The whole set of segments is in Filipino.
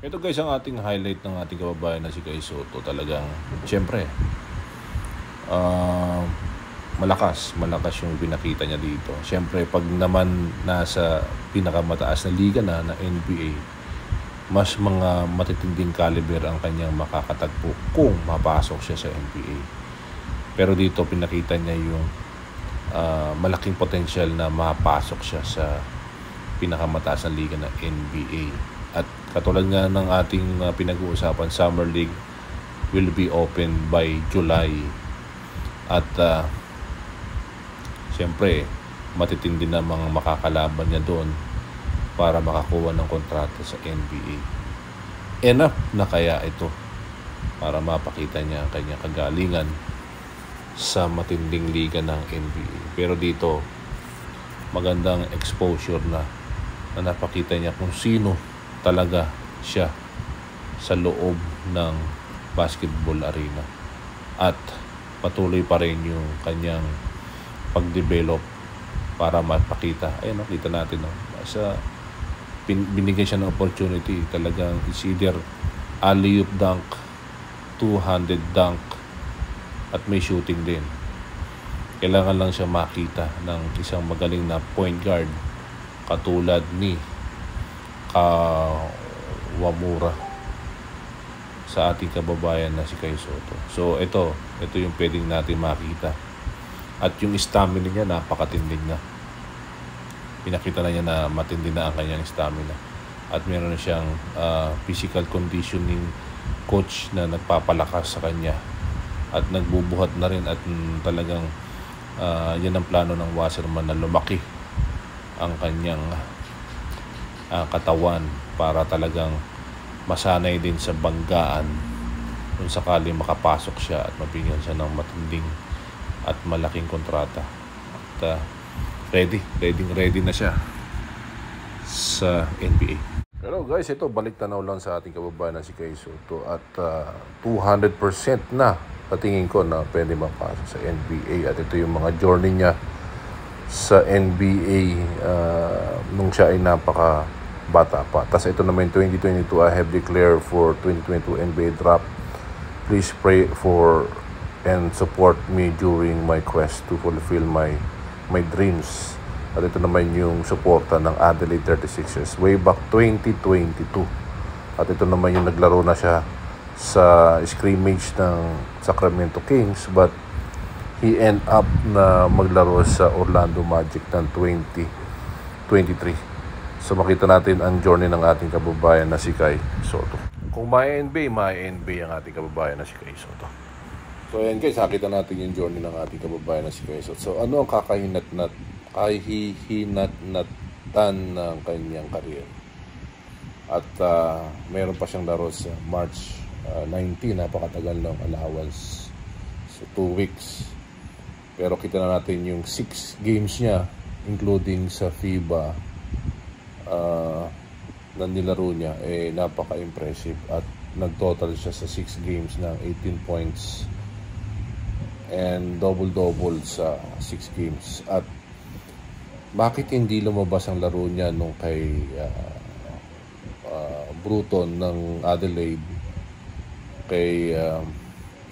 Ito guys ang ating highlight ng ating kababayan na si Kai Sotto. Talagang, siyempre, malakas yung pinakita niya dito. Siyempre, pag naman nasa pinakamataas na liga na NBA, mas mga matitinding caliber ang kanyang makakatagpo kung mapasok siya sa NBA. Pero dito pinakita niya yung malaking potensyal na mapasok siya sa pinakamataas na liga ng NBA. At katulad nga ng ating pinag-uusapan, Summer League will be open by July. At siyempre, matitindi na mga makakalaban niya doon para makakuha ng kontrata sa NBA. Enough na kaya ito para mapakita niya ang kanyang kagalingan sa matinding liga ng NBA. Pero dito, magandang exposure na napakita niya kung sino talaga siya sa loob ng basketball arena. At patuloy pa rin yung kanyang pag-develop para mapakita. Ayun, nakita natin. Binigyan siya ng opportunity. Talagang it's either alley-oop dunk, two-handed dunk, at may shooting din. Kailangan lang siya makita ng isang magaling na point guard katulad ni Kawamura sa ating kababayan na si Kai Sotto. So ito yung pwedeng natin makita. At yung stamina niya napakatindig na. Pinakita na niya na matindi na ang kanyang stamina. At meron na siyang physical conditioning coach na nagpapalakas sa kanya. At nagbubuhat na rin at talagang yan ang plano ng Wasserman na lumaki ang kanyang katawan para talagang masanay din sa banggaan kung sakali makapasok siya at mabigyan siya ng matinding at malaking kontrata. At ready na siya sa NBA. Pero guys, ito balik tanaw lang sa ating kababayan na si Kai Sotto at 200% na patingin ko na pwede mapasok sa NBA. At ito yung mga journey niya sa NBA nung siya ay napaka bata pa. Tapos ito naman 2022, I have declared for 2022 NBA draft. Please pray for and support me during my quest to fulfill my dreams. At ito naman yung suporta ng Adelaide 36ers way back 2022. At ito naman yung naglaro na siya sa scrimmage ng Sacramento Kings, but he end up na maglaro sa Orlando Magic ng 2023. So makita natin ang journey ng ating kababayan na si Kai Sotto. Kung may NBA ang ating kababayan na si Kai Sotto. So ayan guys, nakita natin yung journey ng ating kababayan na si Kai Sotto. So ano ang kakahinat-natan ng kanyang career? At mayroon pa siyang laro sa March 19, napakatagal ng allowance. So 2 weeks. Pero kita na natin yung 6 games niya, including sa FIBA na nilaro niya, napaka-impressive. At nag-total siya sa 6 games ng 18 points and double-double sa 6 games. At bakit hindi lumabas ang laro niya nung kay Bruton ng Adelaide, kay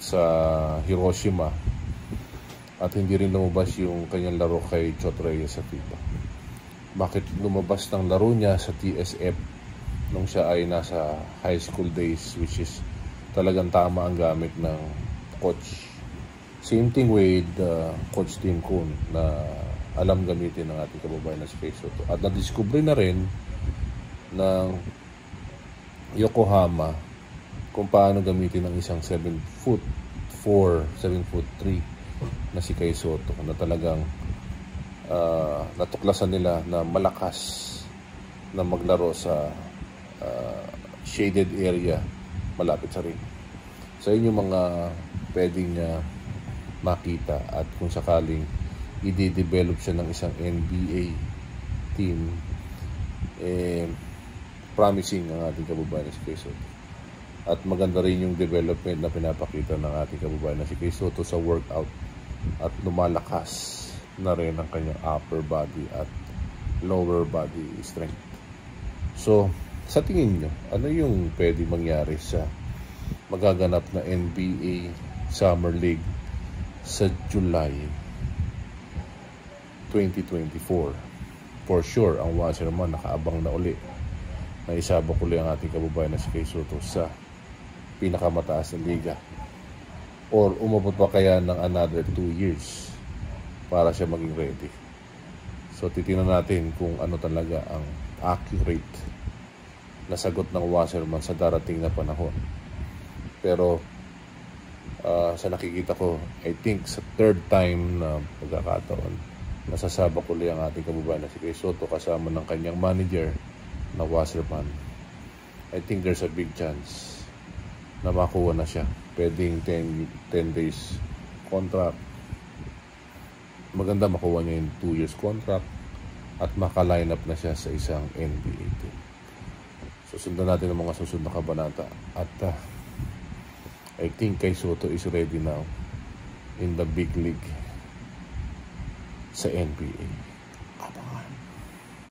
sa Hiroshima, at hindi rin lumabas yung kanyang laro kay Chot Reyes sa FIBA? Bakit lumabas ng laro niya sa TSF nung siya ay nasa high school days, which is talagang tama ang gamit ng coach? Same thing with Coach Tim Kuhn na alam gamitin ng ating kababayan na si Kai Sotto. At na-discover na rin ng Yokohama kung paano gamitin ng isang 7'4", 7'3" na si Kai Sotto, na talagang natuklasan nila na malakas na maglaro sa shaded area malapit sa ring. So yun yung mga pwedeng makita, at kung sakaling i-develop siya ng isang NBA team, promising ang ating kababayan na si Kai Sotto. At maganda rin yung development na pinapakita ng ating kababayan na si Kai Sotto sa workout, at lumalakas na rin ang kanyang upper body at lower body strength. So Sa tingin nyo, ano yung pwede mangyari sa magaganap na NBA Summer League sa July 2024? For sure, ang Wasserman nakaabang na uli na isabak uli ang ating kababayan na si Kay Soto sa pinakamataas na liga. Or umabot pa kaya ng another 2 years para siya maging ready. So titingnan natin kung ano talaga ang accurate na sagot ng Wasserman sa darating na panahon. Pero sa nakikita ko, I think sa third time na pagkakataon, nasasabak uli ang ating kababayan na si Kay Soto kasama ng kanyang manager na Wasserman. I think there's a big chance na makuha na siya. Pwedeng 10 days contract. Maganda makuha niya yung 2 years contract at maka-line up na siya sa isang NBA team. Susundan natin ang mga susunod na kabanata. At I think Kay Soto is ready now in the big league sa NBA. Abangan.